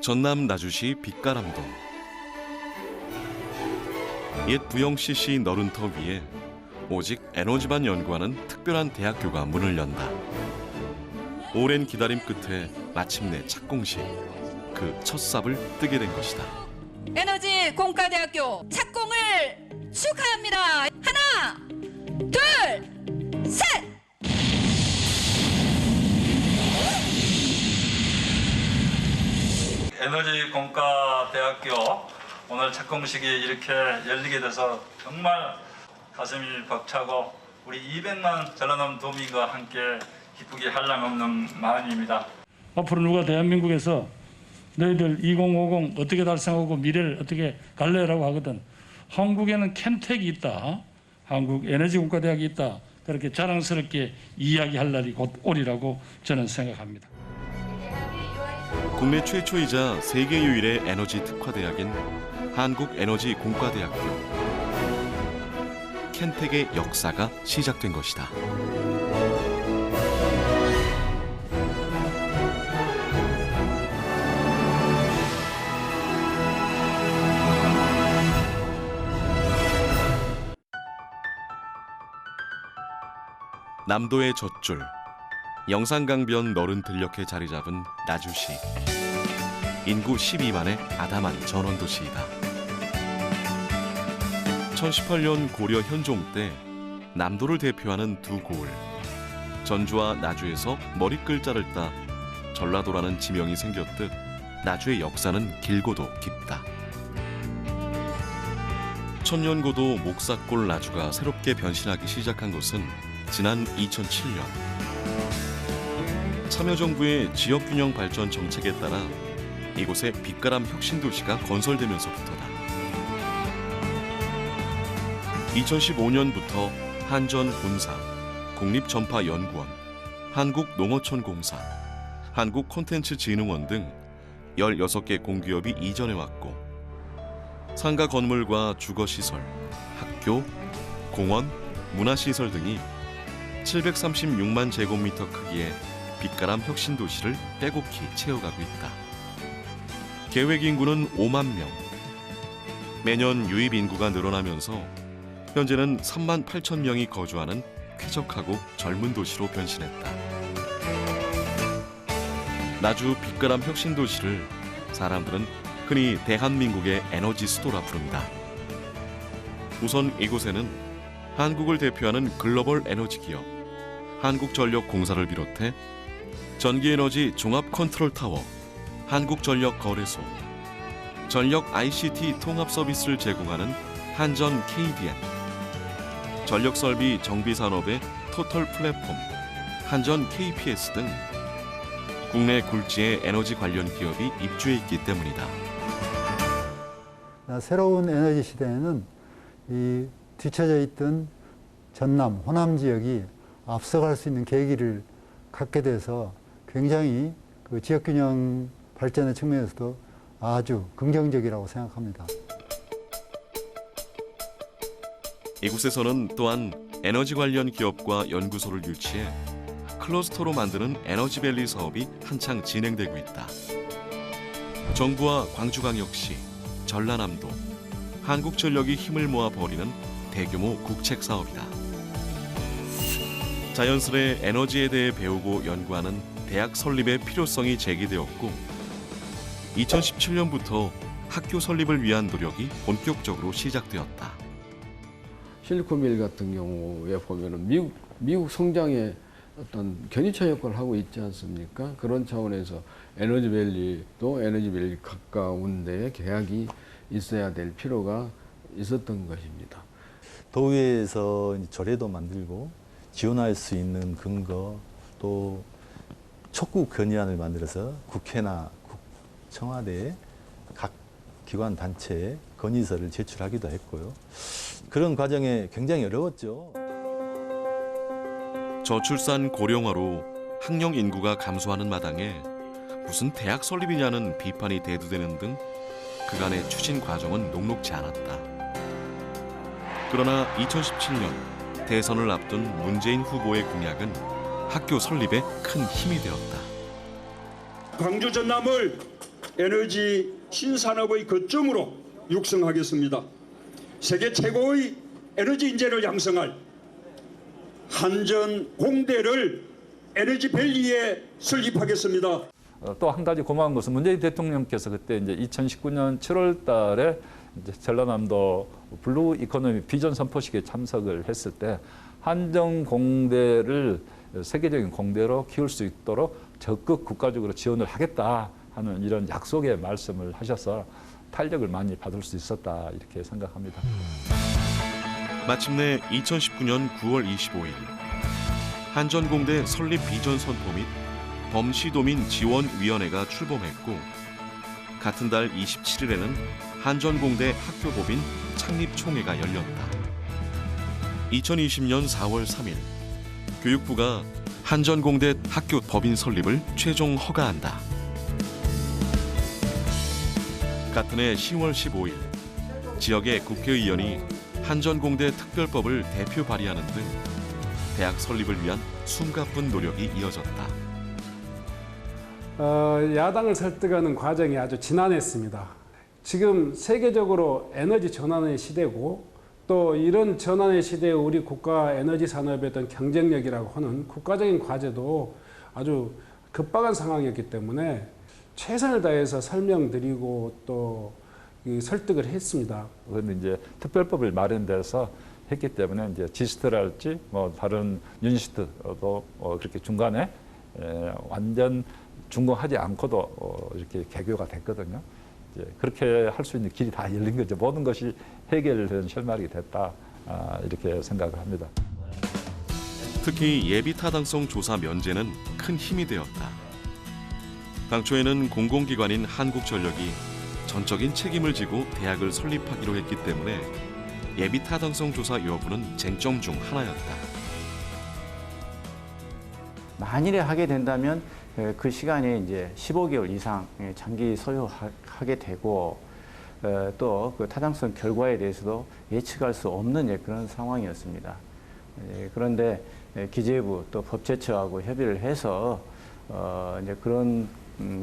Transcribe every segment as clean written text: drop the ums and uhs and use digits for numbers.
전남 나주시 빛가람도. 옛 부영CC 너른터 위에 오직 에너지만 연구하는 특별한 대학교가 문을 연다. 오랜 기다림 끝에 마침내 착공식, 그 첫 삽을 뜨게 된 것이다. 에너지 공과대학교 착공을 축하합니다. 하나, 둘, 셋! 에너지 공과대학교 오늘 착공식이 이렇게 열리게 돼서 정말 가슴이 벅차고 우리 200만 전라남 도민과 함께 기쁘게 한량없는 마음입니다. 앞으로 누가 대한민국에서 너희들 2050 어떻게 달성하고 미래를 어떻게 갈래라고 하거든. 한국에는 켄텍이 있다. 한국 에너지 공과대학이 있다. 그렇게 자랑스럽게 이야기할 날이 곧 오리라고 저는 생각합니다. 국내 최초이자 세계 유일의 에너지 특화대학인 한국에너지공과대학교. 켄텍의 역사가 시작된 것이다. 남도의 젖줄, 영산강변 너른 들녘에 자리 잡은 나주시. 인구 12만의 아담한 전원도시이다. 1018년 고려 현종 때 남도를 대표하는 두 고을, 전주와 나주에서 머리글자를 따 전라도라는 지명이 생겼듯 나주의 역사는 길고도 깊다. 천년고도 목사골 나주가 새롭게 변신하기 시작한 것은 지난 2007년. 참여정부의 지역균형 발전 정책에 따라 이곳에 빛가람 혁신도시가 건설되면서부터다. 2015년부터 한전본사, 국립전파연구원, 한국농어촌공사, 한국콘텐츠진흥원 등 16개 공기업이 이전해왔고, 상가 건물과 주거시설, 학교, 공원, 문화시설 등이 736만 제곱미터 크기의 빛가람 혁신도시를 빼곡히 채워가고 있다. 계획 인구는 5만 명. 매년 유입 인구가 늘어나면서 현재는 3만 8천 명이 거주하는 쾌적하고 젊은 도시로 변신했다. 나주 빛가람 혁신도시를 사람들은 흔히 대한민국의 에너지 수도라 부른다. 우선 이곳에는 한국을 대표하는 글로벌 에너지 기업 한국전력공사를 비롯해 전기에너지 종합 컨트롤 타워, 한국전력거래소, 전력 ICT 통합 서비스를 제공하는 한전 KDN, 전력설비 정비산업의 토털 플랫폼, 한전 KPS 등 국내 굴지의 에너지 관련 기업이 입주해 있기 때문이다. 새로운 에너지 시대에는 이 뒤처져 있던 전남, 호남 지역이 앞서갈 수 있는 계기를 갖게 돼서 굉장히 그 지역균형 발전의 측면에서도 아주 긍정적이라고 생각합니다. 이곳에서는 또한 에너지 관련 기업과 연구소를 유치해 클러스터로 만드는 에너지밸리 사업이 한창 진행되고 있다. 정부와 광주광역시, 전라남도, 한국전력이 힘을 모아 벌이는 대규모 국책 사업이다. 자연스레 에너지에 대해 배우고 연구하는 대학 설립의 필요성이 제기되었고, 2017년부터 학교 설립을 위한 노력이 본격적으로 시작되었다. 실리콘밸리 같은 경우에 보면은 미국 성장에 어떤 견인차 역할을 하고 있지 않습니까? 그런 차원에서 에너지밸리도 에너지밸리 가까운 데에 계약이 있어야 될 필요가 있었던 것입니다. 도의회에서 조례도 만들고 지원할 수 있는 근거, 또 촉구 건의안을 만들어서 국회나 청와대에 각 기관 단체에 건의서를 제출하기도 했고요. 그런 과정에 굉장히 어려웠죠. 저출산 고령화로 학령 인구가 감소하는 마당에 무슨 대학 설립이냐는 비판이 대두되는 등 그간의 추진 과정은 녹록지 않았다. 그러나 2017년 대선을 앞둔 문재인 후보의 공약은 학교 설립에 큰 힘이 되었다. 광주 전남을 에너지 신산업의 거점으로 육성하겠습니다. 세계 최고의 에너지 인재를 양성할 한전공대를 에너지밸리에 설립하겠습니다. 또 한 가지 고마운 것은 문재인 대통령께서 그때 이제 2019년 7월 달에 이제 전라남도 블루 이코노미 비전 선포식에 참석을 했을 때 한전공대를 세계적인 공대로 키울 수 있도록 적극 국가적으로 지원을 하겠다 하는 이런 약속의 말씀을 하셔서 탄력을 많이 받을 수 있었다 이렇게 생각합니다. 마침내 2019년 9월 25일 한전공대 설립 비전 선포 및 범시도민 지원위원회가 출범했고 같은 달 27일에는 한전공대 학교법인 창립총회가 열렸다. 2020년 4월 3일 교육부가 한전공대 학교 법인 설립을 최종 허가한다. 같은 해 10월 15일 지역의 국회의원이 한전공대 특별법을 대표 발의하는 등 대학 설립을 위한 숨가쁜 노력이 이어졌다. 야당을 설득하는 과정이 아주 지난했습니다. 지금 세계적으로 에너지 전환의 시대고 또 이런 전환의 시대에 우리 국가 에너지 산업의 어떤 경쟁력이라고 하는 국가적인 과제도 아주 급박한 상황이었기 때문에 최선을 다해서 설명드리고 또 설득을 했습니다. 그런데 이제 특별법을 마련돼서 했기 때문에 이제 지스트랄지 뭐 다른 유니시트도 그렇게 중간에 완전 준공하지 않고도 이렇게 개교가 됐거든요. 이제 그렇게 할 수 있는 길이 다 열린 거죠. 모든 것이 해결된 결말이 됐다 이렇게 생각을 합니다. 특히 예비 타당성 조사 면제는 큰 힘이 되었다. 당초에는 공공기관인 한국전력이 전적인 책임을 지고 대학을 설립하기로 했기 때문에 예비 타당성 조사 여부는 쟁점 중 하나였다. 만일에 하게 된다면 그 시간이 이제 15개월 이상 장기 소요하게 되고 또 그 타당성 결과에 대해서도 예측할 수 없는 그런 상황이었습니다. 그런데 기재부 또 법제처하고 협의를 해서 이제 그런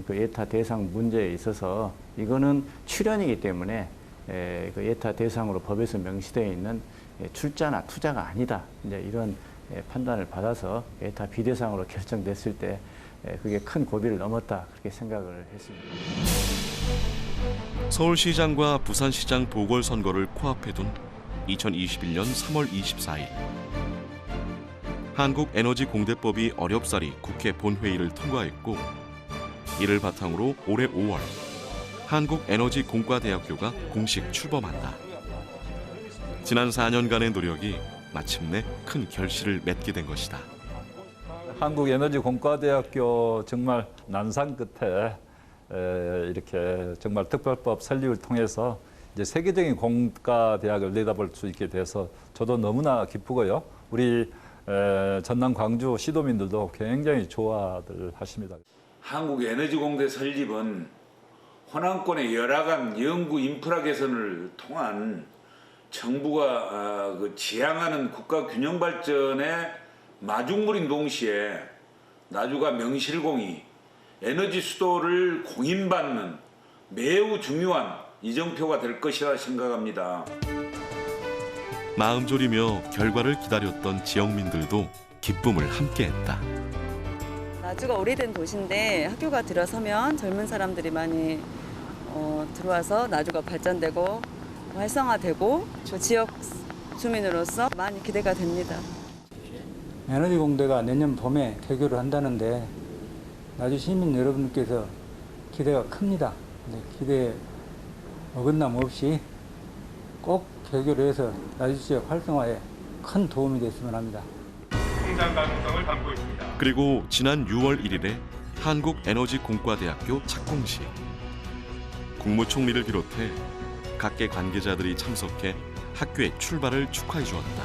그 예타 대상 문제에 있어서 이거는 출연이기 때문에 그 예타 대상으로 법에서 명시되어 있는 출자나 투자가 아니다. 이제 이런 판단을 받아서 예타 비대상으로 결정됐을 때 그게 큰 고비를 넘었다 그렇게 생각을 했습니다. 서울시장과 부산시장 보궐선거를 코앞에 둔 2021년 3월 24일 한국에너지공대법이 어렵사리 국회 본회의를 통과했고 이를 바탕으로 올해 5월 한국에너지공과대학교가 공식 출범한다. 지난 4년간의 노력이 마침내 큰 결실을 맺게 된 것이다. 한국에너지공과대학교 정말 난상 끝에 이렇게 정말 특별법 설립을 통해서 이제 세계적인 공과대학을 내다볼 수 있게 돼서 저도 너무나 기쁘고요. 우리 전남 광주 시도민들도 굉장히 좋아들 하십니다. 한국에너지공대 설립은 호남권의 열악한 연구 인프라 개선을 통한 정부가 지향하는 국가 균형 발전의 마중물인 동시에 나주가 명실공히 에너지 수도를 공인받는 매우 중요한 이정표가 될 것이라 생각합니다. 마음 졸이며 결과를 기다렸던 지역민들도 기쁨을 함께했다. 나주가 오래된 도시인데 학교가 들어서면 젊은 사람들이 많이 들어와서 나주가 발전되고 활성화되고 그 지역 주민으로서 많이 기대가 됩니다. 에너지공대가 내년 봄에 개교를 한다는데 나주 시민 여러분께서 기대가 큽니다. 기대에 어긋남 없이 꼭 개교를 해서 나주 지역 활성화에 큰 도움이 됐으면 합니다. 성장 가능성을 담고 있습니다. 그리고 지난 6월 1일에 한국에너지공과대학교 착공식. 국무총리를 비롯해 각계 관계자들이 참석해 학교의 출발을 축하해 주었다.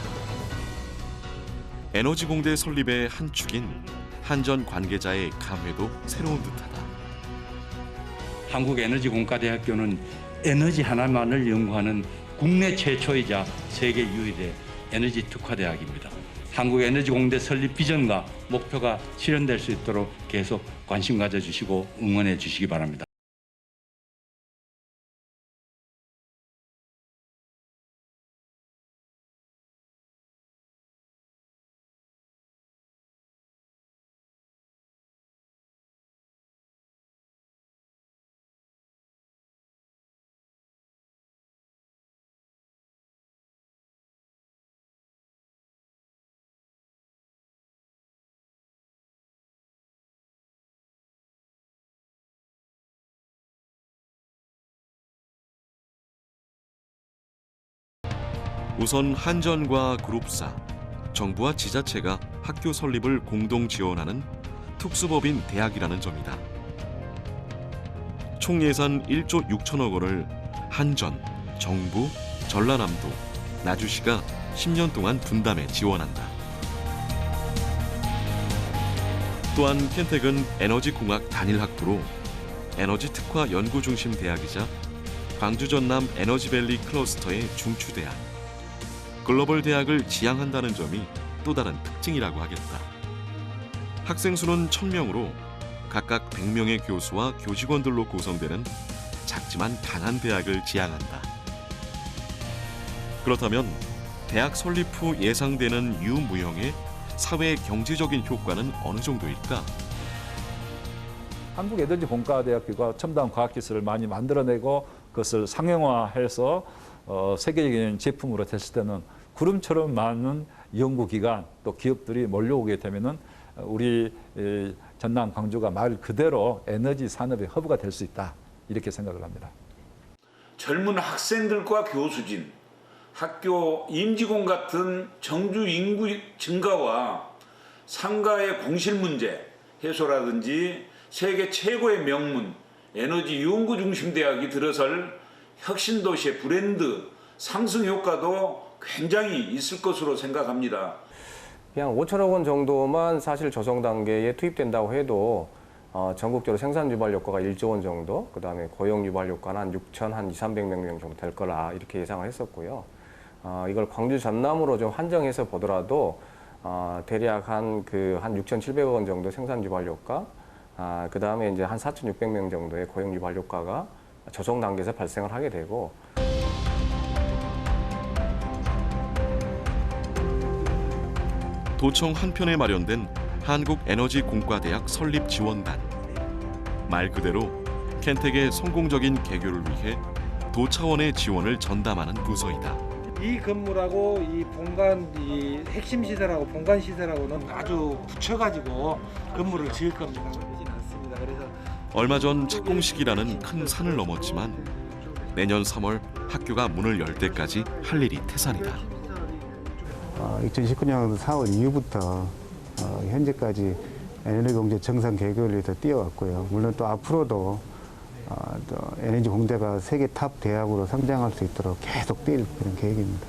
에너지공대 설립의 한 축인 한전 관계자의 감회도 새로운 듯하다. 한국에너지공과대학교는 에너지 하나만을 연구하는 국내 최초이자 세계 유일의 에너지 특화대학입니다. 한국에너지공대 설립 비전과 목표가 실현될 수 있도록 계속 관심 가져주시고 응원해 주시기 바랍니다. 우선 한전과 그룹사, 정부와 지자체가 학교 설립을 공동 지원하는 특수법인 대학이라는 점이다. 총 예산 1조 6천억 원을 한전, 정부, 전라남도, 나주시가 10년 동안 분담해 지원한다. 또한 켄텍은 에너지공학 단일학부로 에너지 특화 연구 중심 대학이자 광주 전남 에너지밸리 클러스터의 중추대학, 글로벌 대학을 지향한다는 점이 또 다른 특징이라고 하겠다. 학생 수는 1000명으로 각각 100명의 교수와 교직원들로 구성되는 작지만 강한 대학을 지향한다. 그렇다면 대학 설립 후 예상되는 유무형의 사회 경제적인 효과는 어느 정도일까? 한국에너지공과대학교가 첨단 과학기술을 많이 만들어내고 그것을 상용화해서 세계적인 제품으로 됐을 때는 구름처럼 많은 연구기관 또 기업들이 몰려오게 되면은 우리 전남 광주가 말 그대로 에너지 산업의 허브가 될 수 있다 이렇게 생각을 합니다. 젊은 학생들과 교수진, 학교 임직원 같은 정주 인구 증가와 상가의 공실 문제 해소라든지 세계 최고의 명문 에너지 연구 중심 대학이 들어설 혁신 도시의 브랜드 상승 효과도 굉장히 있을 것으로 생각합니다. 그냥 5천억 원 정도만 사실 조성 단계에 투입된다고 해도 전국적으로 생산 유발 효과가 1조 원 정도, 그다음에 고용 유발 효과는 한 6천, 한 2,300명 정도 될 거라 이렇게 예상을 했었고요. 이걸 광주 전남으로 좀 한정해서 보더라도 대략 한 6,700억 원 정도 생산 유발 효과, 그다음에 이제 한 4,600명 정도의 고용 유발 효과가 조성 단계에서 발생을 하게 되고. 도청 한편에 마련된 한국에너지공과대학 설립지원단. 말 그대로 켄텍의 성공적인 개교를 위해 도 차원의 지원을 전담하는 부서이다. 이 건물하고 이 본관, 이 핵심 시설하고 본관 시설하고는 아주 붙여가지고 건물을 지을 겁니다. 그러진 않습니다. 그래서 얼마 전 착공식이라는 큰 산을 넘었지만 내년 3월 학교가 문을 열 때까지 할 일이 태산이다. 2019년 4월 이후부터 현재까지 에너지공제 정상 개교를 위해서 뛰어왔고요. 물론 또 앞으로도 또 에너지공대가 세계 탑 대학으로 성장할 수 있도록 계속 뛸 그런 계획입니다.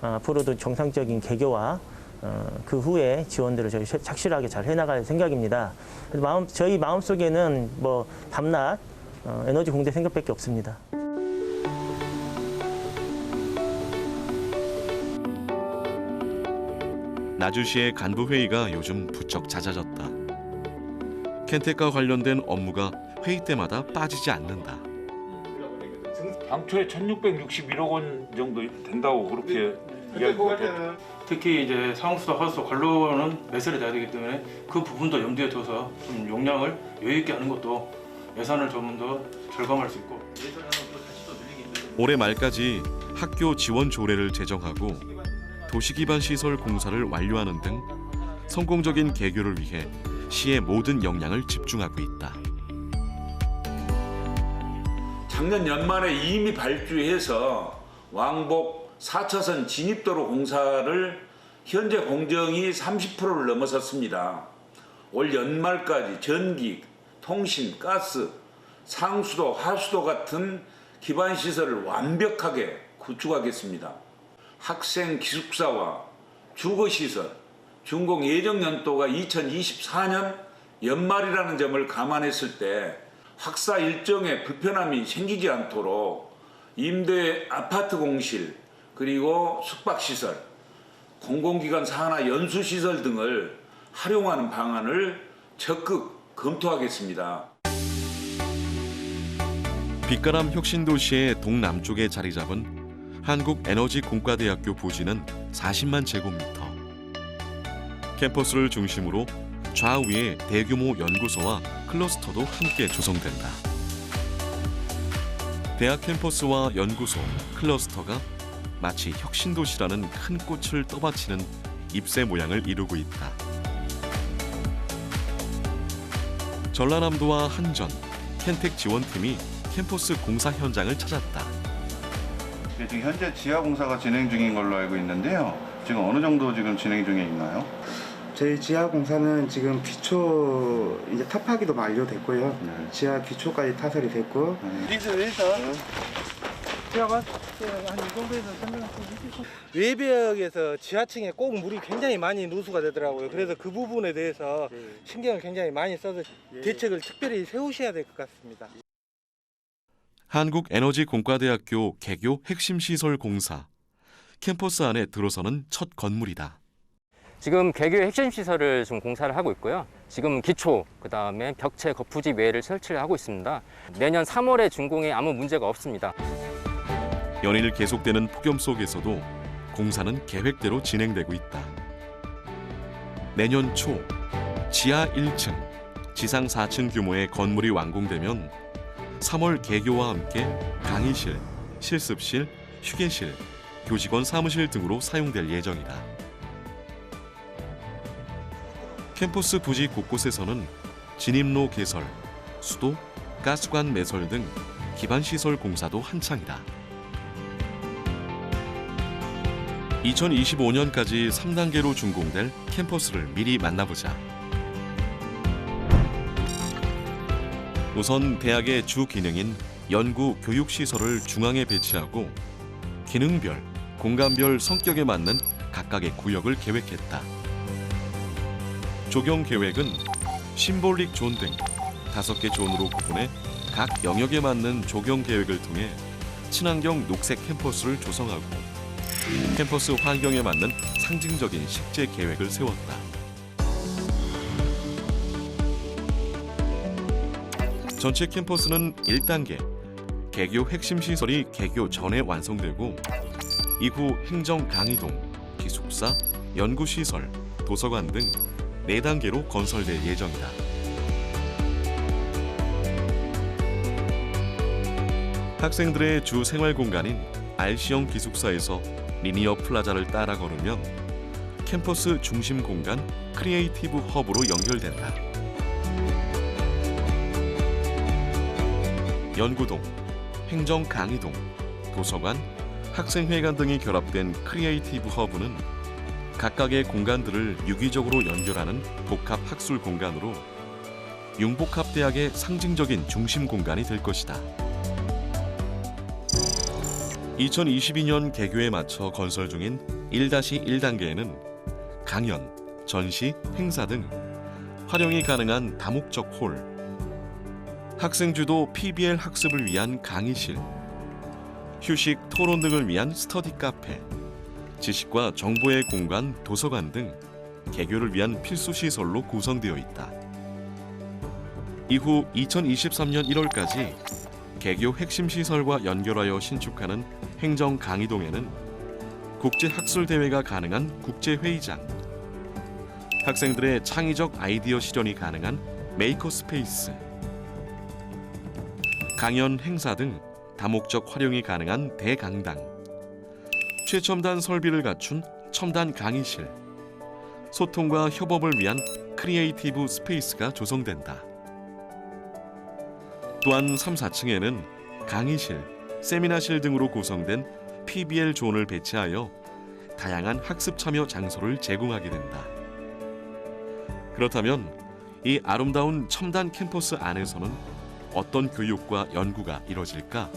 앞으로도 정상적인 개교와 그 후에 지원들을 저희 착실하게 잘 해나갈 생각입니다. 저희 마음속에는 뭐 밤낮 에너지공대 생각밖에 없습니다. 나주시의 간부회의가 요즘 부쩍 잦아졌다. 켄텍과 관련된 업무가 회의 때마다 빠지지 않는다. 당초에 1,661억 원 정도 된다고 그렇게 이야기가 됐죠. 특히 이제 상수도 하수도 관로는 매설이 돼야 되기 때문에 그 부분도 염두에 둬서 좀 용량을 여유 있게 하는 것도 예산을 좀 더 절감할 수 있고. 올해 말까지 학교 지원 조례를 제정하고 도시기반시설 공사를 완료하는 등 성공적인 개교를 위해 시의 모든 역량을 집중하고 있다. 작년 연말에 이미 발주해서 왕복 4차선 진입도로 공사를 현재 공정이 30%를 넘어섰습니다. 올 연말까지 전기, 통신, 가스, 상수도, 하수도 같은 기반시설을 완벽하게 구축하겠습니다. 학생 기숙사와 주거시설, 준공 예정 연도가 2024년 연말이라는 점을 감안했을 때 학사 일정에 불편함이 생기지 않도록 임대 아파트 공실, 그리고 숙박시설, 공공기관 산하 연수시설 등을 활용하는 방안을 적극 검토하겠습니다. 빛가람 혁신도시의 동남쪽에 자리 잡은 한국에너지공과대학교 부지는 40만 제곱미터. 캠퍼스를 중심으로 좌우에 대규모 연구소와 클러스터도 함께 조성된다. 대학 캠퍼스와 연구소, 클러스터가 마치 혁신도시라는 큰 꽃을 떠받치는 잎새 모양을 이루고 있다. 전라남도와 한전, 켄텍 지원팀이 캠퍼스 공사 현장을 찾았다. 지금 현재 지하 공사가 진행 중인 걸로 알고 있는데요. 지금 어느 정도 지금 진행 중에 있나요? 저희 지하 공사는 지금 기초 이제 탑하기도 완료됐고요. 지하 기초까지 타설이 됐고. 외벽에서 지하층에 꼭 물이 굉장히 많이 누수가 되더라고요. 그래서 그 부분에 대해서 신경을 굉장히 많이 써서 대책을 특별히 세우셔야 될 것 같습니다. 한국에너지공과대학교 개교 핵심시설 공사. 캠퍼스 안에 들어서는 첫 건물이다. 지금 개교의 핵심 시설을 좀 공사를 하고 있고요. 지금 기초, 그다음에 벽체 거푸집 외를 설치를 하고 있습니다. 내년 3월에 준공에 아무 문제가 없습니다. 연일 계속되는 폭염 속에서도 공사는 계획대로 진행되고 있다. 내년 초 지하 1층, 지상 4층 규모의 건물이 완공되면 3월 개교와 함께 강의실, 실습실, 휴게실, 교직원 사무실 등으로 사용될 예정이다. 캠퍼스 부지 곳곳에서는 진입로 개설, 수도, 가스관 매설 등 기반시설 공사도 한창이다. 2025년까지 3단계로 준공될 캠퍼스를 미리 만나보자. 우선 대학의 주 기능인 연구 교육시설을 중앙에 배치하고 기능별, 공간별 성격에 맞는 각각의 구역을 계획했다. 조경 계획은 심볼릭 존 등 5개 존으로 구분해 각 영역에 맞는 조경 계획을 통해 친환경 녹색 캠퍼스를 조성하고 캠퍼스 환경에 맞는 상징적인 식재 계획을 세웠다. 전체 캠퍼스는 1단계, 개교 핵심 시설이 개교 전에 완성되고 이후 행정 강의동, 기숙사, 연구시설, 도서관 등 4단계로 건설될 예정이다. 학생들의 주 생활 공간인 RC형 기숙사에서 리니어 플라자를 따라 걸으면 캠퍼스 중심 공간 크리에이티브 허브로 연결된다. 연구동, 행정 강의동, 도서관, 학생회관 등이 결합된 크리에이티브 허브는 각각의 공간들을 유기적으로 연결하는 복합 학술 공간으로 융복합대학의 상징적인 중심 공간이 될 것이다. 2022년 개교에 맞춰 건설 중인 1-1단계에는 강연, 전시, 행사 등 활용이 가능한 다목적 홀, 학생주도 PBL 학습을 위한 강의실, 휴식, 토론 등을 위한 스터디 카페, 지식과 정보의 공간, 도서관 등 개교를 위한 필수 시설로 구성되어 있다. 이후 2023년 1월까지 개교 핵심 시설과 연결하여 신축하는 행정 강의동에는 국제 학술 대회가 가능한 국제 회의장, 학생들의 창의적 아이디어 실현이 가능한 메이커 스페이스, 강연, 행사 등 다목적 활용이 가능한 대강당, 최첨단 설비를 갖춘 첨단 강의실, 소통과 협업을 위한 크리에이티브 스페이스가 조성된다. 또한 3, 4층에는 강의실, 세미나실 등으로 구성된 PBL 존을 배치하여 다양한 학습 참여 장소를 제공하게 된다. 그렇다면 이 아름다운 첨단 캠퍼스 안에서는 어떤 교육과 연구가 이뤄질까?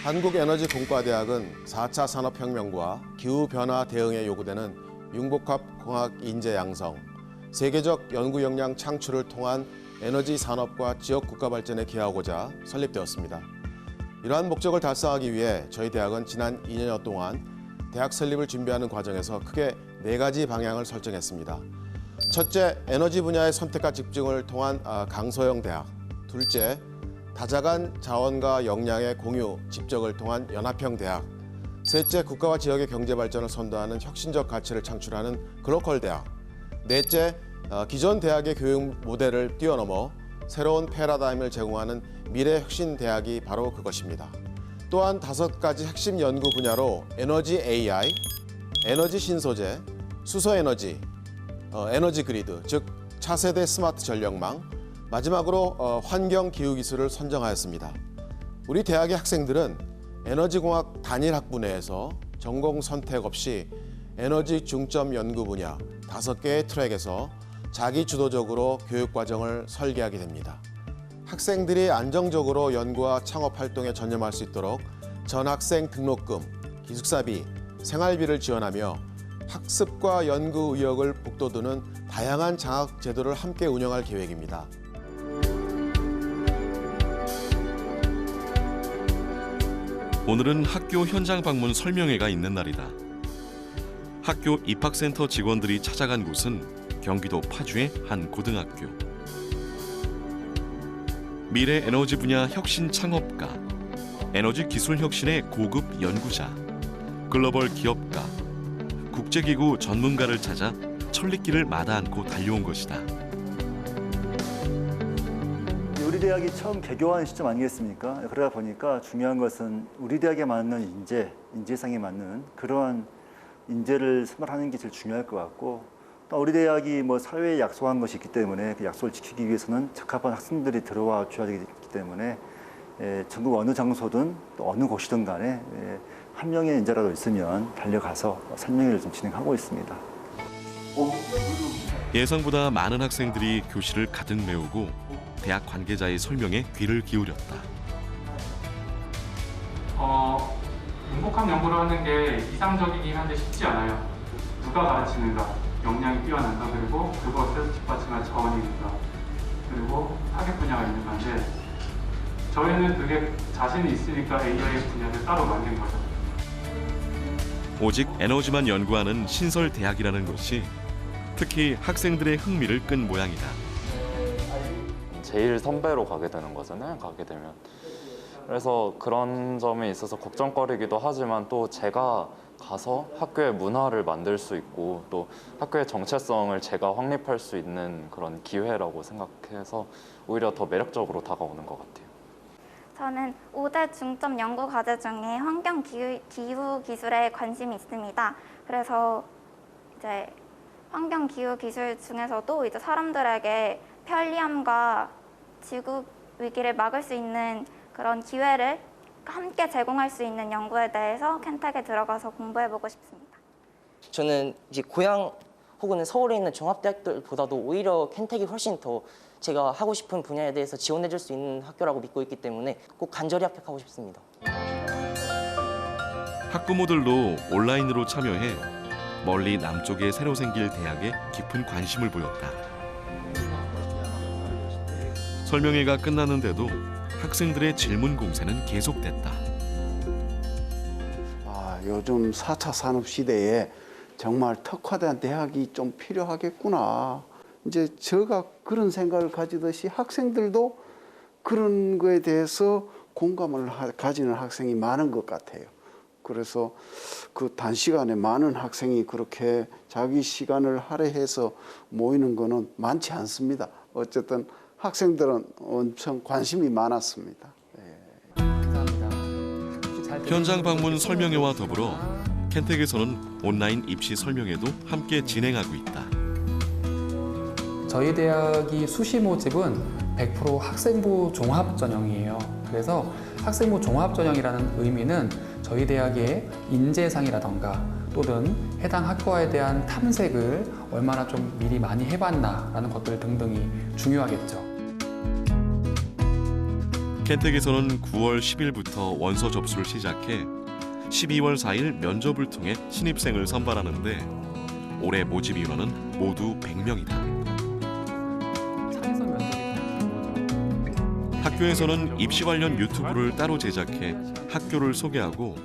한국에너지공과대학은 4차 산업혁명과 기후변화 대응에 요구되는 융복합 공학 인재 양성, 세계적 연구 역량 창출을 통한 에너지 산업과 지역 국가 발전에 기여하고자 설립되었습니다. 이러한 목적을 달성하기 위해 저희 대학은 지난 2년여 동안 대학 설립을 준비하는 과정에서 크게 4가지 방향을 설정했습니다. 첫째, 에너지 분야의 선택과 집중을 통한 강소형 대학. 둘째, 다자간 자원과 역량의 공유, 집적을 통한 연합형 대학. 셋째, 국가와 지역의 경제 발전을 선도하는 혁신적 가치를 창출하는 글로컬 대학. 넷째, 기존 대학의 교육 모델을 뛰어넘어 새로운 패러다임을 제공하는 미래 혁신 대학이 바로 그것입니다. 또한 5가지 핵심 연구 분야로 에너지 AI, 에너지 신소재, 수소에너지, 에너지 그리드, 즉 차세대 스마트 전력망, 마지막으로 환경 기후 기술을 선정하였습니다. 우리 대학의 학생들은 에너지공학 단일학부내에서 전공 선택 없이 에너지 중점 연구 분야 5개의 트랙에서 자기 주도적으로 교육과정을 설계하게 됩니다. 학생들이 안정적으로 연구와 창업 활동에 전념할 수 있도록 전학생 등록금, 기숙사비, 생활비를 지원하며 학습과 연구 의욕을 북돋우는 다양한 장학 제도를 함께 운영할 계획입니다. 오늘은 학교 현장 방문 설명회가 있는 날이다. 학교 입학센터 직원들이 찾아간 곳은 경기도 파주의 한 고등학교. 미래 에너지 분야 혁신 창업가, 에너지 기술 혁신의 고급 연구자, 글로벌 기업가, 국제기구 전문가를 찾아 천리길을 마다 않고 달려온 것이다. 우리 대학이 처음 개교한 시점 아니겠습니까? 그러다 보니까 중요한 것은 우리 대학에 맞는 인재상에 맞는 그러한 인재를 선발하는 게 제일 중요할 것 같고, 또 우리 대학이 사회에 약속한 것이 있기 때문에 그 약속을 지키기 위해서는 적합한 학생들이 들어와 줘야 되기 때문에 전국 어느 장소든 또 어느 곳이든 간에 한 명의 인재라도 있으면 달려가서 설명회를 좀 진행하고 있습니다. 예상보다 많은 학생들이 교실을 가득 메우고 대학 관계자의 설명에 귀를 기울였다. 융복합 연구를 하는 게 이상적이긴 한데 쉽지 않아요. 누가 가르치는가, 역량이 뛰어난가, 그리고 그것을 뒷받침할 자원이 있는가, 그리고 타겟 분야가 있는 건데 저희는 그게 자신이 있으니까 AI 분야를 따로 만든 거죠. 오직 에너지만 연구하는 신설 대학이라는 것이 특히 학생들의 흥미를 끈 모양이다. 제일 선배로 가게 되는 거잖아요, 가게 되면. 그래서 그런 점에 있어서 걱정거리기도 하지만 또 제가 가서 학교의 문화를 만들 수 있고 또 학교의 정체성을 제가 확립할 수 있는 그런 기회라고 생각해서 오히려 더 매력적으로 다가오는 것 같아요. 저는 5대 중점 연구 과제 중에 환경 기후 기술에 관심이 있습니다. 그래서 이제 환경 기후 기술 중에서도 이제 사람들에게 편리함과 지구 위기를 막을 수 있는 그런 기회를 함께 제공할 수 있는 연구에 대해서 켄텍에 들어가서 공부해보고 싶습니다. 저는 이제 고향 혹은 서울에 있는 종합대학들보다도 오히려 켄텍이 훨씬 더 제가 하고 싶은 분야에 대해서 지원해줄 수 있는 학교라고 믿고 있기 때문에 꼭 간절히 합격하고 싶습니다. 학부모들도 온라인으로 참여해 멀리 남쪽에 새로 생길 대학에 깊은 관심을 보였다. 설명회가 끝났는데도 학생들의 질문 공세는 계속됐다. 요즘 4차 산업 시대에 정말 특화된 대학이 좀 필요하겠구나. 이제 제가 그런 생각을 가지듯이 학생들도 그런 거에 대해서 공감을 가지는 학생이 많은 것 같아요. 그래서 그 단시간에 많은 학생이 그렇게 자기 시간을 할애해서 모이는 거는 많지 않습니다. 어쨌든 학생들은 엄청 관심이 많았습니다. 현장 방문 설명회와 더불어 켄텍에서는 온라인 입시 설명회도 함께 진행하고 있다. 저희 대학이 수시 모집은 100% 학생부 종합 전형이에요. 그래서 학생부 종합 전형이라는 의미는 저희 대학의 인재상이라던가 또는 해당 학과에 대한 탐색을 얼마나 좀 미리 많이 해봤나라는 것들 등등이 중요하겠죠. 켄텍에서는 9월 10일부터 원서 접수를 시작해 12월 4일 면접을 통해 신입생을 선발하는데 올해 모집 인원은 모두 100명이다. 학교에서는 입시 관련 유튜브를 따로 제작해 학교를 소개하고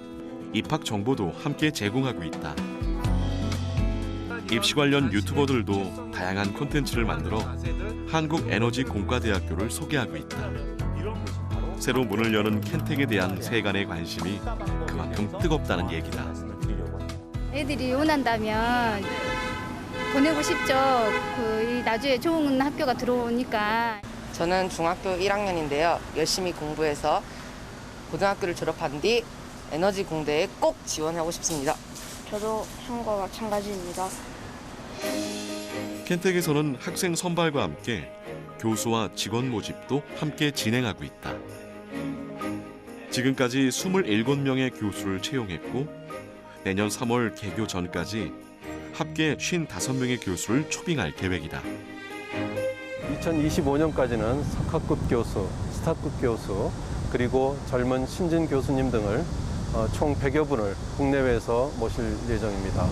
입학 정보도 함께 제공하고 있다. 입시 관련 유튜버들도 다양한 콘텐츠를 만들어 한국에너지공과대학교를 소개하고 있다. 새로 문을 여는 켄텍에 대한 세간의 관심이 그만큼 뜨겁다는 얘기다. 애들이 원한다면 보내고 싶죠. 나중에 좋은 학교가 들어오니까. 저는 중학교 1학년인데요. 열심히 공부해서 고등학교를 졸업한 뒤 에너지 공대에 꼭 지원하고 싶습니다. 저도 형과 마찬가지입니다. 켄텍에서는 학생 선발과 함께 교수와 직원 모집도 함께 진행하고 있다. 지금까지 27명의 교수를 채용했고 내년 3월 개교 전까지 합계 55명의 교수를 초빙할 계획이다. 2025년까지는 석학급 교수, 스타급 교수, 그리고 젊은 신진 교수님 등을 총 100여 분을 국내외에서 모실 예정입니다.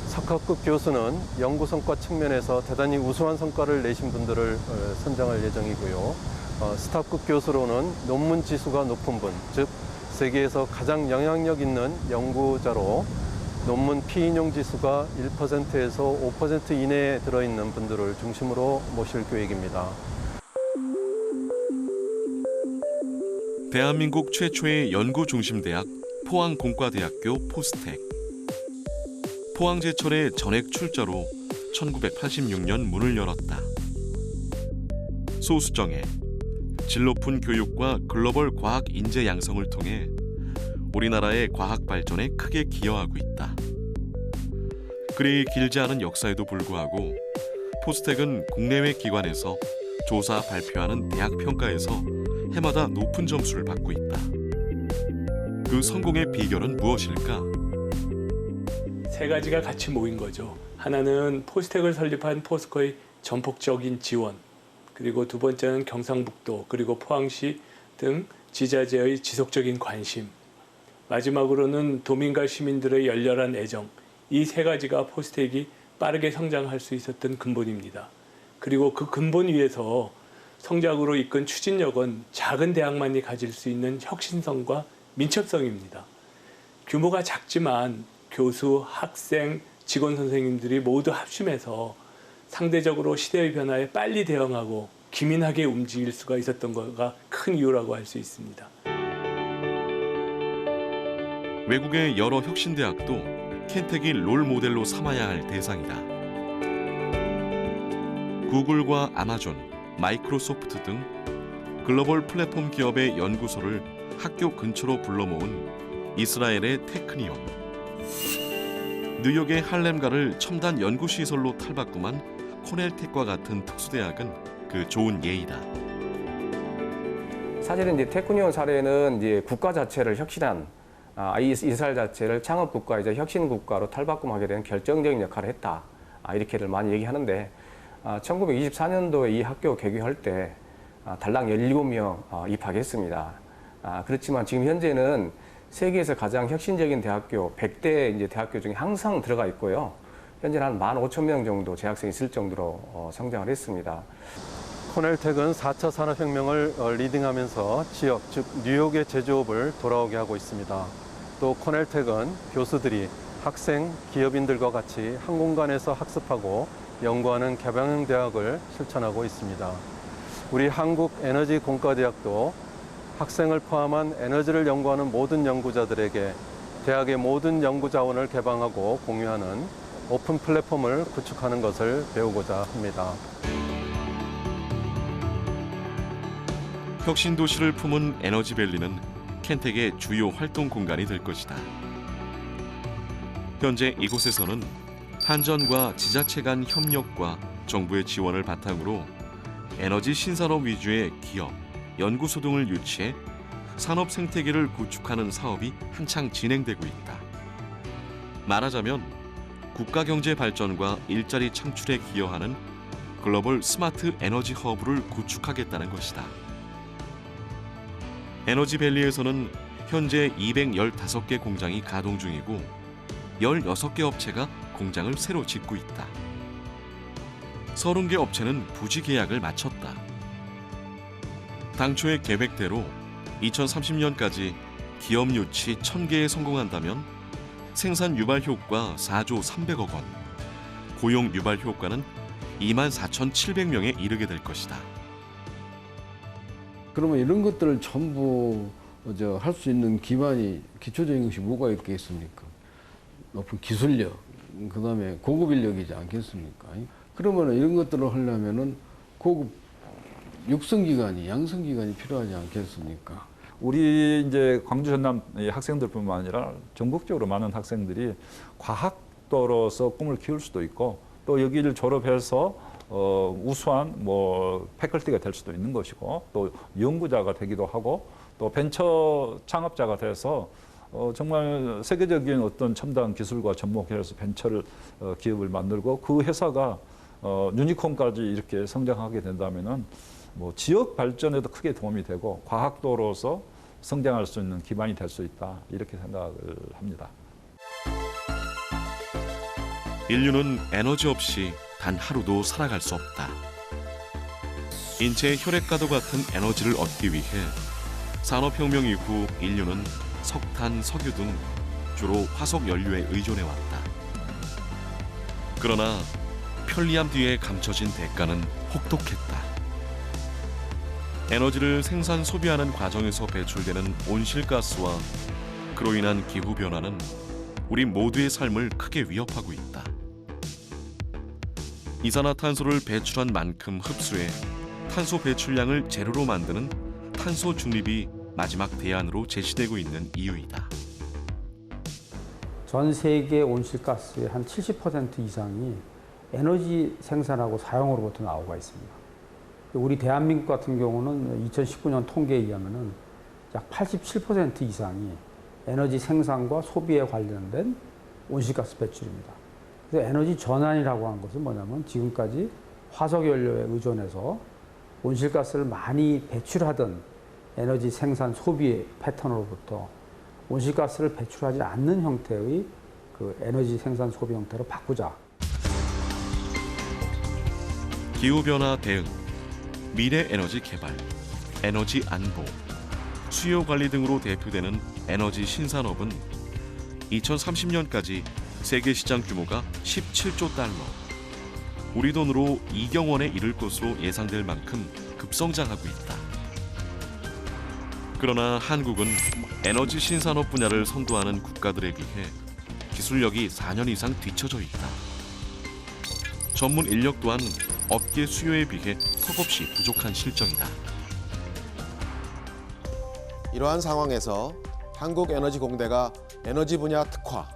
석학급 교수는 연구 성과 측면에서 대단히 우수한 성과를 내신 분들을 선정할 예정이고요. 스타급 교수로는 논문 지수가 높은 분, 즉 세계에서 가장 영향력 있는 연구자로 논문 피인용 지수가 1%에서 5% 이내에 들어있는 분들을 중심으로 모실 계획입니다. 대한민국 최초의 연구중심대학 포항공과대학교 포스텍. 포항제철의 전액 출자로 1986년 문을 열었다. 소수정예, 질 높은 교육과 글로벌 과학 인재 양성을 통해 우리나라의 과학 발전에 크게 기여하고 있다. 그리 길지 않은 역사에도 불구하고 포스텍은 국내외 기관에서 조사 발표하는 대학 평가에서 해마다 높은 점수를 받고 있다. 그 성공의 비결은 무엇일까? 세 가지가 같이 모인 거죠. 하나는 포스텍을 설립한 포스코의 전폭적인 지원, 그리고 두 번째는 경상북도 그리고 포항시 등 지자체의 지속적인 관심, 마지막으로는 도민과 시민들의 열렬한 애정, 이 세 가지가 포스텍이 빠르게 성장할 수 있었던 근본입니다. 그리고 그 근본 위에서 성장으로 이끈 추진력은 작은 대학만이 가질 수 있는 혁신성과 민첩성입니다. 규모가 작지만 교수, 학생, 직원 선생님들이 모두 합심해서 상대적으로 시대의 변화에 빨리 대응하고 기민하게 움직일 수가 있었던 것가 큰 이유라고 할 수 있습니다. 외국의 여러 혁신대학도 켄텍이 롤 모델로 삼아야 할 대상이다. 구글과 아마존, 마이크로소프트 등 글로벌 플랫폼 기업의 연구소를 학교 근처로 불러 모은 이스라엘의 테크니온, 뉴욕의 할렘가를 첨단 연구시설로 탈바꿈한 코넬텍과 같은 특수대학은 그 좋은 예이다. 사실은 이제 테크니온 사례는 이제 국가 자체를 혁신한 이스라엘 자체를 창업 국가이자 혁신 국가로 탈바꿈하게 된 결정적인 역할을 했다. 이렇게들 많이 얘기하는데 1924년도에 이 학교 개교할 때 달랑 17명 입학했습니다. 그렇지만 지금 현재는 세계에서 가장 혁신적인 대학교 100대 이제 대학교 중에 항상 들어가 있고요. 현재는 한 15,000명 정도 재학생이 있을 정도로 성장을 했습니다. 코넬텍은 4차 산업혁명을 리딩하면서 지역, 즉 뉴욕의 제조업을 돌아오게 하고 있습니다. 또 코넬텍은 교수들이 학생, 기업인들과 같이 한 공간에서 학습하고 연구하는 개방형 대학을 실천하고 있습니다. 우리 한국에너지공과대학도 학생을 포함한 에너지를 연구하는 모든 연구자들에게 대학의 모든 연구 자원을 개방하고 공유하는 오픈 플랫폼을 구축하는 것을 배우고자 합니다. 혁신 도시를 품은 에너지밸리는 켄텍의 주요 활동 공간이 될 것이다. 현재 이곳에서는 한전과 지자체 간 협력과 정부의 지원을 바탕으로 에너지 신산업 위주의 기업, 연구소 등을 유치해 산업 생태계를 구축하는 사업이 한창 진행되고 있다. 말하자면 국가 경제 발전과 일자리 창출에 기여하는 글로벌 스마트 에너지 허브를 구축하겠다는 것이다. 에너지밸리에서는 현재 215개 공장이 가동 중이고 16개 업체가 공장을 새로 짓고 있다. 30개 업체는 부지 계약을 마쳤다. 당초의 계획대로 2030년까지 기업 유치 1000개에 성공한다면 생산 유발 효과 4조 300억 원, 고용 유발 효과는 24,700명에 이르게 될 것이다. 그러면 이런 것들을 전부 할 수 있는 기반이 기초적인 것이 뭐가 있겠습니까? 높은 기술력, 그다음에 고급 인력이지 않겠습니까? 그러면 이런 것들을 하려면은 고급 육성기관이, 양성기관이 필요하지 않겠습니까? 우리 이제 광주 전남 학생들뿐만 아니라 전국적으로 많은 학생들이 과학도로서 꿈을 키울 수도 있고 또 여기를 졸업해서 우수한 패컬티가 될 수도 있는 것이고 또 연구자가 되기도 하고 또 벤처 창업자가 돼서 정말 세계적인 어떤 첨단 기술과 접목해서 벤처를 기업을 만들고 그 회사가 유니콘까지 이렇게 성장하게 된다면은 뭐 지역 발전에도 크게 도움이 되고 과학도로서 성장할 수 있는 기반이 될 수 있다 이렇게 생각을 합니다. 인류는 에너지 없이 단 하루도 살아갈 수 없다. 인체의 혈액과도 같은 에너지를 얻기 위해 산업혁명 이후 인류는 석탄, 석유 등 주로 화석 연료에 의존해 왔다. 그러나 편리함 뒤에 감춰진 대가는 혹독했다. 에너지를 생산 소비하는 과정에서 배출되는 온실가스와 그로 인한 기후변화는 우리 모두의 삶을 크게 위협하고 있다. 이산화탄소를 배출한 만큼 흡수해 탄소 배출량을 제로로 만드는 탄소 중립이 마지막 대안으로 제시되고 있는 이유이다. 전 세계 온실가스의 한 70% 이상이 에너지 생산하고 사용으로부터 나오고 있습니다. 우리 대한민국 같은 경우는 2019년 통계에 의하면 약 87% 이상이 에너지 생산과 소비에 관련된 온실가스 배출입니다. 그래서 에너지 전환이라고 하는 것은 뭐냐면 지금까지 화석연료에 의존해서 온실가스를 많이 배출하던 에너지 생산 소비 패턴으로부터 온실가스를 배출하지 않는 형태의 그 에너지 생산 소비 형태로 바꾸자. 기후변화 대응, 미래 에너지 개발, 에너지 안보, 수요 관리 등으로 대표되는 에너지 신산업은 2030년까지 세계 시장 규모가 17조 달러, 우리 돈으로 2경 원에 이를 것으로 예상될 만큼 급성장하고 있다. 그러나 한국은 에너지 신산업 분야를 선도하는 국가들에 비해 기술력이 4년 이상 뒤처져 있다. 전문 인력 또한 업계 수요에 비해 턱없이 부족한 실정이다. 이러한 상황에서 한국에너지공대가 에너지 분야 특화,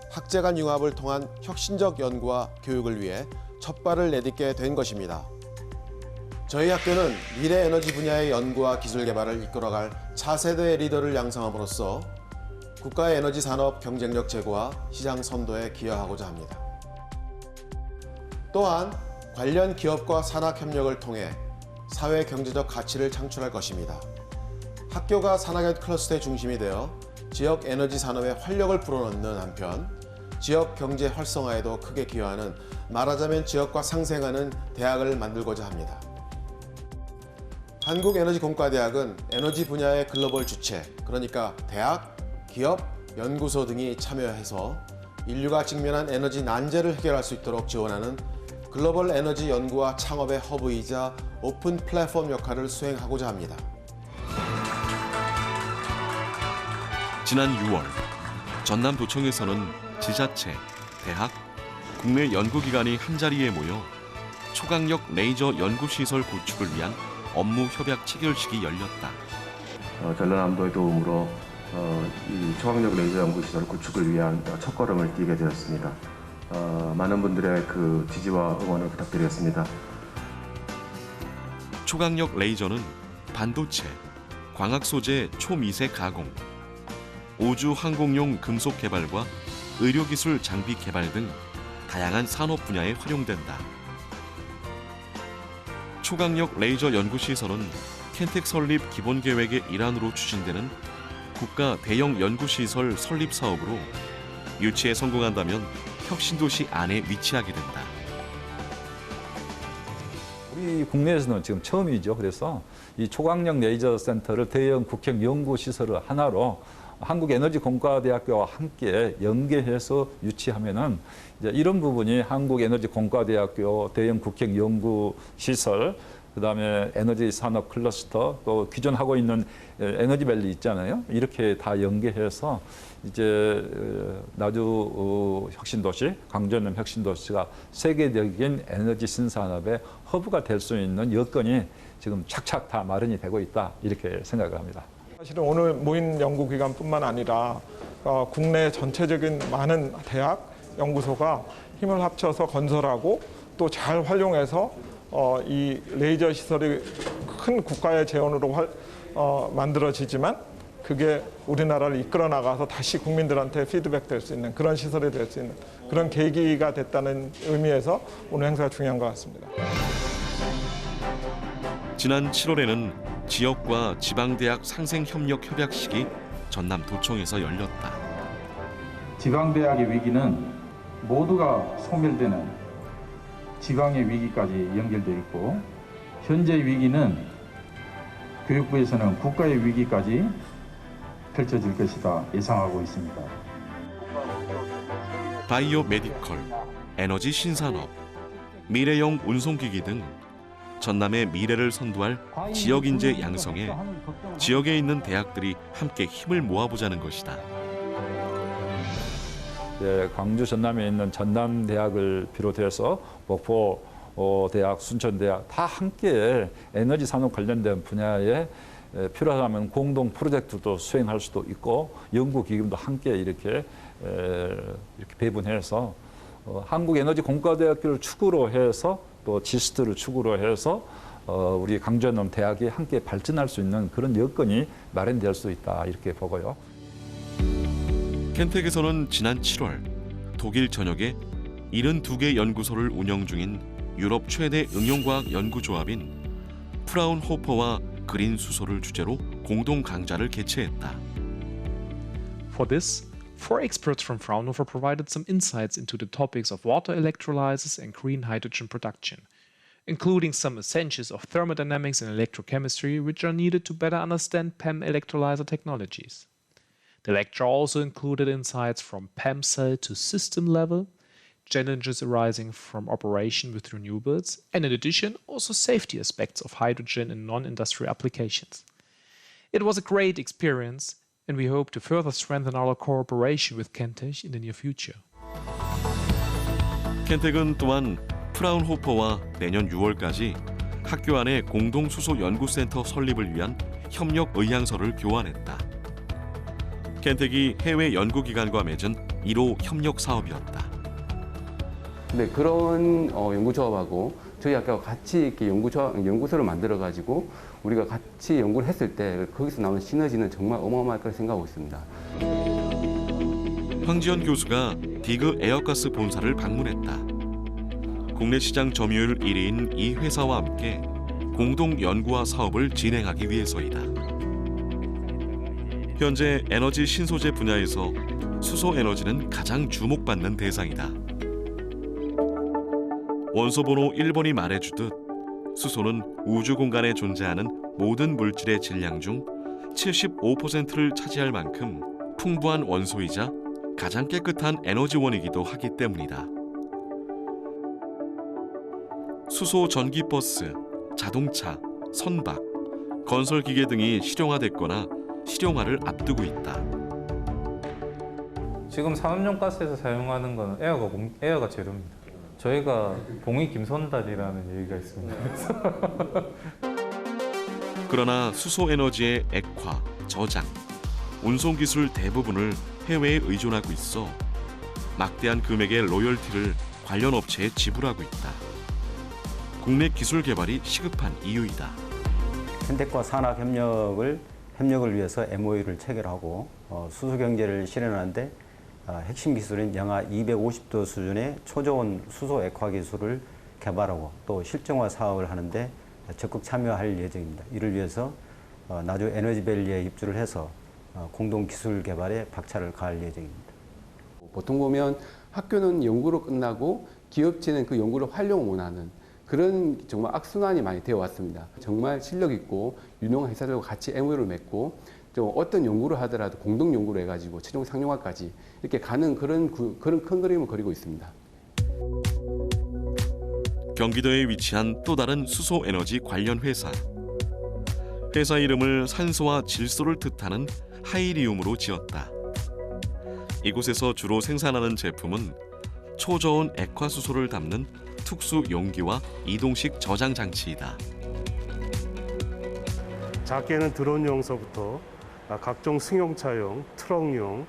학제 간 융합을 통한 혁신적 연구와 교육을 위해 첫 발을 내딛게 된 것입니다. 저희 학교는 미래 에너지 분야의 연구와 기술 개발을 이끌어갈 차세대 리더를 양성함으로써 국가의 에너지 산업 경쟁력 제고와 시장 선도에 기여하고자 합니다. 또한 관련 기업과 산학 협력을 통해 사회 경제적 가치를 창출할 것입니다. 학교가 산학연 클러스터의 중심이 되어 지역 에너지 산업에 활력을 불어넣는 한편 지역 경제 활성화에도 크게 기여하는 말하자면 지역과 상생하는 대학을 만들고자 합니다. 한국에너지공과대학은 에너지 분야의 글로벌 주체, 그러니까 대학, 기업, 연구소 등이 참여해서 인류가 직면한 에너지 난제를 해결할 수 있도록 지원하는 글로벌 에너지 연구와 창업의 허브이자 오픈 플랫폼 역할을 수행하고자 합니다. 지난 6월 전남도청에서는 지자체, 대학, 국내 연구기관이 한자리에 모여 초강력 레이저 연구시설 구축을 위한 업무 협약 체결식이 열렸다. 전라남도의 도움으로 이 초강력 레이저 연구시설 구축을 위한 첫걸음을 띄게 되었습니다. 많은 분들의 그 지지와 응원을 부탁드리겠습니다. 초강력 레이저는 반도체, 광학 소재 초미세 가공, 우주 항공용 금속 개발과 의료기술 장비 개발 등 다양한 산업 분야에 활용된다. 초강력 레이저 연구시설은 켄텍 설립 기본계획의 일환으로 추진되는 국가 대형 연구시설 설립 사업으로 유치에 성공한다면 혁신도시 안에 위치하게 된다. 우리 국내에서는 지금 처음이죠. 그래서 이 초강력 레이저 센터를 대형 국형 연구시설을 하나로 한국에너지공과대학교와 함께 연계해서 유치하면은 이제 이런 부분이 한국에너지공과대학교 대형 국형 연구시설, 그다음에 에너지 산업 클러스터, 또 기존 하고 있는 에너지밸리 있잖아요. 이렇게 다 연계해서 이제 나주 혁신도시, 광주는 혁신도시가 세계적인 에너지 신산업의 허브가 될 수 있는 여건이 지금 착착 다 마련이 되고 있다, 이렇게 생각을 합니다. 사실은 오늘 모인 연구기관뿐만 아니라 국내 전체적인 많은 대학, 연구소가 힘을 합쳐서 건설하고 또 잘 활용해서 이 레이저 시설이 큰 국가의 재원으로 만들어지지만 그게 우리나라를 이끌어 나가서 다시 국민들한테 피드백 될 수 있는 그런 시설이 될 수 있는 그런 계기가 됐다는 의미에서 오늘 행사가 중요한 것 같습니다. 지난 7월에는 지역과 지방대학 상생협력 협약식이 전남도청에서 열렸다. 지방대학의 위기는 모두가 소멸되는 지방의 위기까지 연결되어 있고 현재 위기는 교육부에서는 국가의 위기까지 펼쳐질 것이다 예상하고 있습니다. 바이오 메디컬, 에너지 신산업, 미래형 운송기기 등 전남의 미래를 선도할 지역 인재 양성에 지역에 있는 대학들이 함께 힘을 모아보자는 것이다. 네, 광주 전남에 있는 전남대학을 비롯해서 목포 대학, 순천대학 다 함께 에너지 산업 관련된 분야에 필요하다면 공동 프로젝트도 수행할 수도 있고 연구기금도 함께 이렇게 배분해서 한국에너지공과대학교를 축으로 해서 또 지스트를 축으로 해서 우리 광주 전남 대학이 함께 발전할 수 있는 그런 여건이 마련될 수 있다 이렇게 보고요. 켄텍에서는 지난 7월 독일 전역에 72개 연구소를 운영 중인 유럽 최대 응용과학 연구조합인 프라운호퍼와 그린 수소를 주제로 공동 강좌를 개최했다. For this, 4 experts from Fraunhofer provided some insights into the topics of water electrolysis and green hydrogen production, including some essentials of thermodynamics and electrochemistry which are needed to better understand PEM electrolyzer technologies. The lecture also included insights from PEM cell to system level, challenges arising from operation with renewables, and in addition, also safety aspects of hydrogen in non-industrial applications. It was a great experience, and we hope to further strengthen our cooperation with Kentech in the near future. 켄텍은 또한 프라운호퍼와 내년 6월까지 학교 안에 공동 수소 연구센터 설립을 위한 협력 의향서를 교환했다. 켄텍이 해외 연구기관과 맺은 1호 협력 사업이었다. 네, 그런 연구조합하고 저희 학교가 같이 이렇게 연구소를 만들어 가지고 우리가 같이 연구를 했을 때 거기서 나오는 시너지는 정말 어마어마할 거라 생각하고 있습니다. 황지연 교수가 디그 에어가스 본사를 방문했다. 국내 시장 점유율 1위인 이 회사와 함께 공동 연구와 사업을 진행하기 위해서이다. 현재 에너지 신소재 분야에서 수소 에너지는 가장 주목받는 대상이다. 원소 번호 1번이 말해주듯 수소는 우주 공간에 존재하는 모든 물질의 질량 중 75%를 차지할 만큼 풍부한 원소이자 가장 깨끗한 에너지원이기도 하기 때문이다. 수소 전기버스, 자동차, 선박, 건설기계 등이 실용화됐거나 실용화를 앞두고 있다. 지금 산업용 가스에서 사용하는 건 에어가 재료입니다. 저희가 봉이 김손달이라는 얘기가 있습니다. 그러나 수소 에너지의 액화, 저장, 운송 기술 대부분을 해외에 의존하고 있어 막대한 금액의 로열티를 관련 업체에 지불하고 있다. 국내 기술 개발이 시급한 이유이다. 켄텍과 산학 협력을 위해서 MOU를 체결하고 수소 경제를 실현하는데 핵심 기술인 영하 250도 수준의 초저온 수소 액화 기술을 개발하고 또 실증화 사업을 하는데 적극 참여할 예정입니다. 이를 위해서 나주 에너지밸리에 입주를 해서 공동 기술 개발에 박차를 가할 예정입니다. 보통 보면 학교는 연구로 끝나고 기업체는 그 연구를 활용을 원하는 그런 정말 악순환이 많이 되어 왔습니다. 정말 실력 있고 유능한 회사들과 같이 MOU를 맺고 좀 어떤 연구를 하더라도 공동 연구를 해가지고 최종 상용화까지 이렇게 가는 그런 큰 그림을 그리고 있습니다. 경기도에 위치한 또 다른 수소 에너지 관련 회사. 회사 이름을 산소와 질소를 뜻하는 하이리움으로 지었다. 이곳에서 주로 생산하는 제품은 초저온 액화 수소를 담는 특수 용기와 이동식 저장 장치이다. 작게는 드론용서부터 각종 승용차용, 트럭용,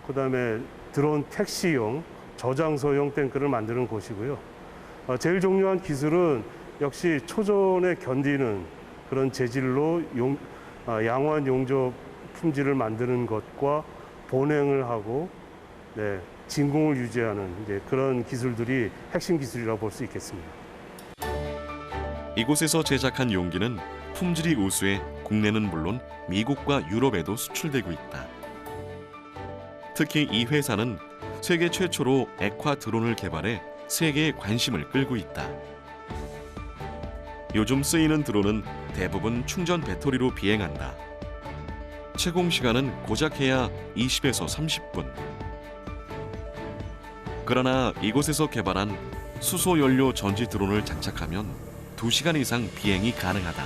그다음에 드론 택시용, 저장소용 탱크를 만드는 곳이고요. 제일 중요한 기술은 역시 초전에 견디는 그런 재질로 양호한 용접 품질을 만드는 것과 본행을 하고 진공을 유지하는 이제 그런 기술들이 핵심 기술이라고 볼 수 있겠습니다. 이곳에서 제작한 용기는 품질이 우수해 국내는 물론 미국과 유럽에도 수출되고 있다. 특히 이 회사는 세계 최초로 액화 드론을 개발해 세계의 관심을 끌고 있다. 요즘 쓰이는 드론은 대부분 충전 배터리로 비행한다. 채공 시간은 고작 해야 20에서 30분. 그러나 이곳에서 개발한 수소 연료 전지 드론을 장착하면 2시간 이상 비행이 가능하다.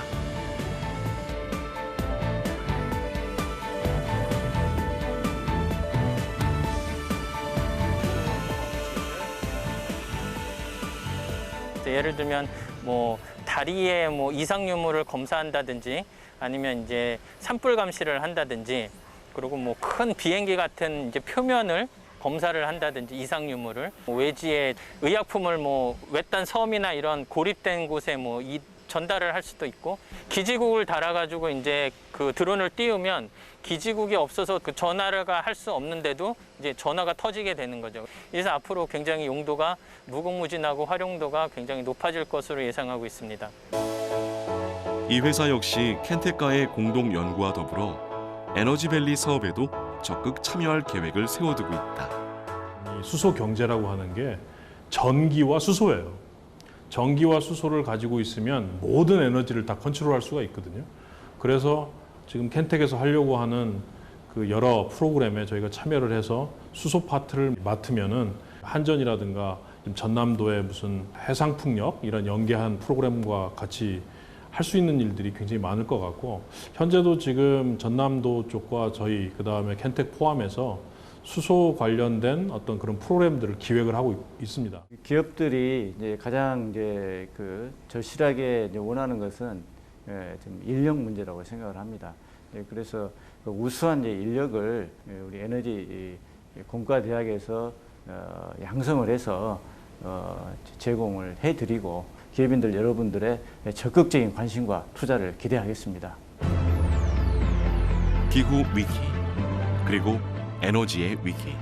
예를 들면 뭐 다리에 뭐 이상 유무를 검사한다든지 아니면 이제 산불 감시를 한다든지 그리고 뭐 큰 비행기 같은 이제 표면을 검사를 한다든지 이상 유무를 외지에 의약품을 뭐 외딴 섬이나 이런 고립된 곳에 뭐 전달을 할 수도 있고 기지국을 달아가지고 이제 그 드론을 띄우면 기지국이 없어서 그 전화가 할 수 없는데도 이제 전화가 터지게 되는 거죠. 그래서 앞으로 굉장히 용도가 무궁무진하고 활용도가 굉장히 높아질 것으로 예상하고 있습니다. 이 회사 역시 켄텍과의 공동 연구와 더불어 에너지밸리 사업에도 적극 참여할 계획을 세워두고 있다. 이 수소 경제라고 하는 게 전기와 수소예요. 전기와 수소를 가지고 있으면 모든 에너지를 다 컨트롤할 수가 있거든요. 그래서 지금 켄텍에서 하려고 하는 그 여러 프로그램에 저희가 참여를 해서 수소 파트를 맡으면은 한전이라든가 전남도의 무슨 해상풍력 이런 연계한 프로그램과 같이 할 수 있는 일들이 굉장히 많을 것 같고 현재도 지금 전남도 쪽과 저희 그다음에 켄텍 포함해서 수소 관련된 어떤 그런 프로그램들을 기획을 하고 있습니다. 기업들이 이제 가장 이제 그 절실하게 이제 원하는 것은 좀 인력 문제라고 생각을 합니다. 그래서 그 우수한 이제 인력을 우리 에너지 공과대학에서 양성을 해서 제공을 해드리고 기업인들 여러분들의 적극적인 관심과 투자를 기대하겠습니다. 기후 위기, 그리고 에너지의 위기.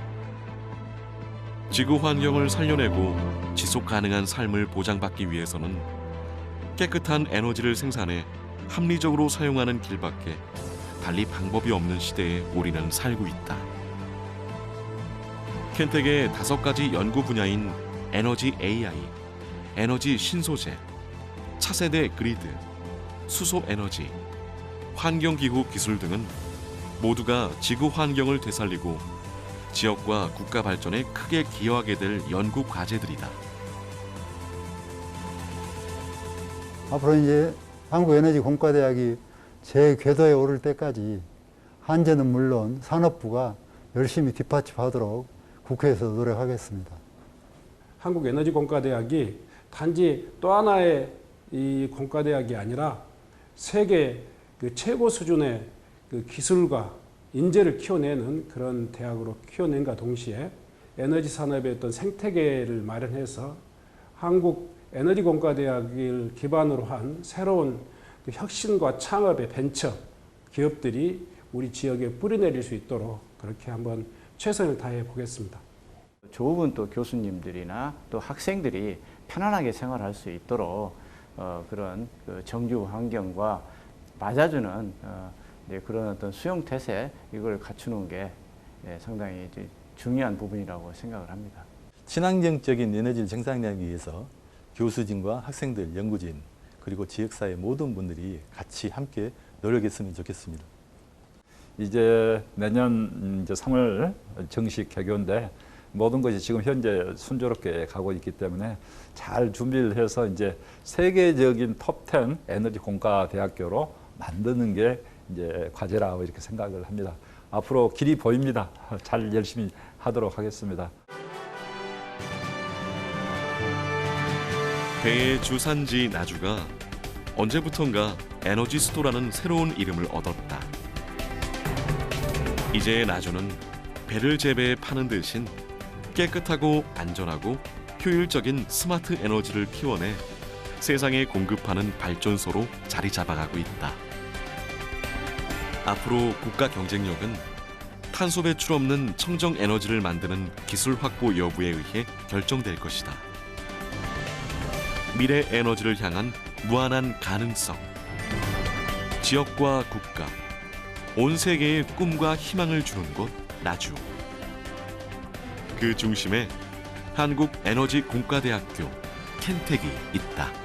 지구 환경을 살려내고 지속 가능한 삶을 보장받기 위해서는 깨끗한 에너지를 생산해 합리적으로 사용하는 길밖에 달리 방법이 없는 시대에 우리는 살고 있다. 켄텍의 5가지 연구 분야인 에너지 AI, 에너지 신소재, 차세대 그리드, 수소 에너지, 환경기후 기술 등은 모두가 지구 환경을 되살리고 지역과 국가 발전에 크게 기여하게 될 연구 과제들이다. 앞으로 이제 한국에너지공과대학이 제 궤도에 오를 때까지 한전은 물론 산업부가 열심히 뒷받침하도록 국회에서 노력하겠습니다. 한국에너지공과대학이 단지 또 하나의 이 공과대학이 아니라 세계 그 최고 수준의 그 기술과 인재를 키워내는 그런 대학으로 키워낸과 동시에 에너지 산업의 어떤 생태계를 마련해서 한국에너지공과대학을 기반으로 한 새로운 그 혁신과 창업의 벤처 기업들이 우리 지역에 뿌리내릴 수 있도록 그렇게 한번 최선을 다해 보겠습니다. 좋은 또 교수님들이나 또 학생들이 편안하게 생활할 수 있도록 그런 그 정규 환경과 맞아주는 그런 어떤 수용 태세 이걸 갖추는 게 상당히 이제 중요한 부분이라고 생각을 합니다. 친환경적인 에너지를 생산하기 위해서 교수진과 학생들, 연구진 그리고 지역사회 모든 분들이 같이 함께 노력했으면 좋겠습니다. 이제 내년 이제 3월 정식 개교인데 모든 것이 지금 현재 순조롭게 가고 있기 때문에 잘 준비를 해서 이제 세계적인 톱10 에너지 공과 대학교로 만드는 게 이제 과제라고 이렇게 생각을 합니다. 앞으로 길이 보입니다. 잘 열심히 하도록 하겠습니다. 배의 주산지 나주가 언제부턴가 에너지 수도라는 새로운 이름을 얻었다. 이제 나주는 배를 재배해 파는 대신 깨끗하고 안전하고 효율적인 스마트 에너지를 키워내 세상에 공급하는 발전소로 자리 잡아가고 있다. 앞으로 국가 경쟁력은 탄소 배출 없는 청정 에너지를 만드는 기술 확보 여부에 의해 결정될 것이다. 미래 에너지를 향한 무한한 가능성. 지역과 국가, 온 세계에 꿈과 희망을 주는 곳 나주. 그 중심에 한국에너지공과대학교 켄텍이 있다.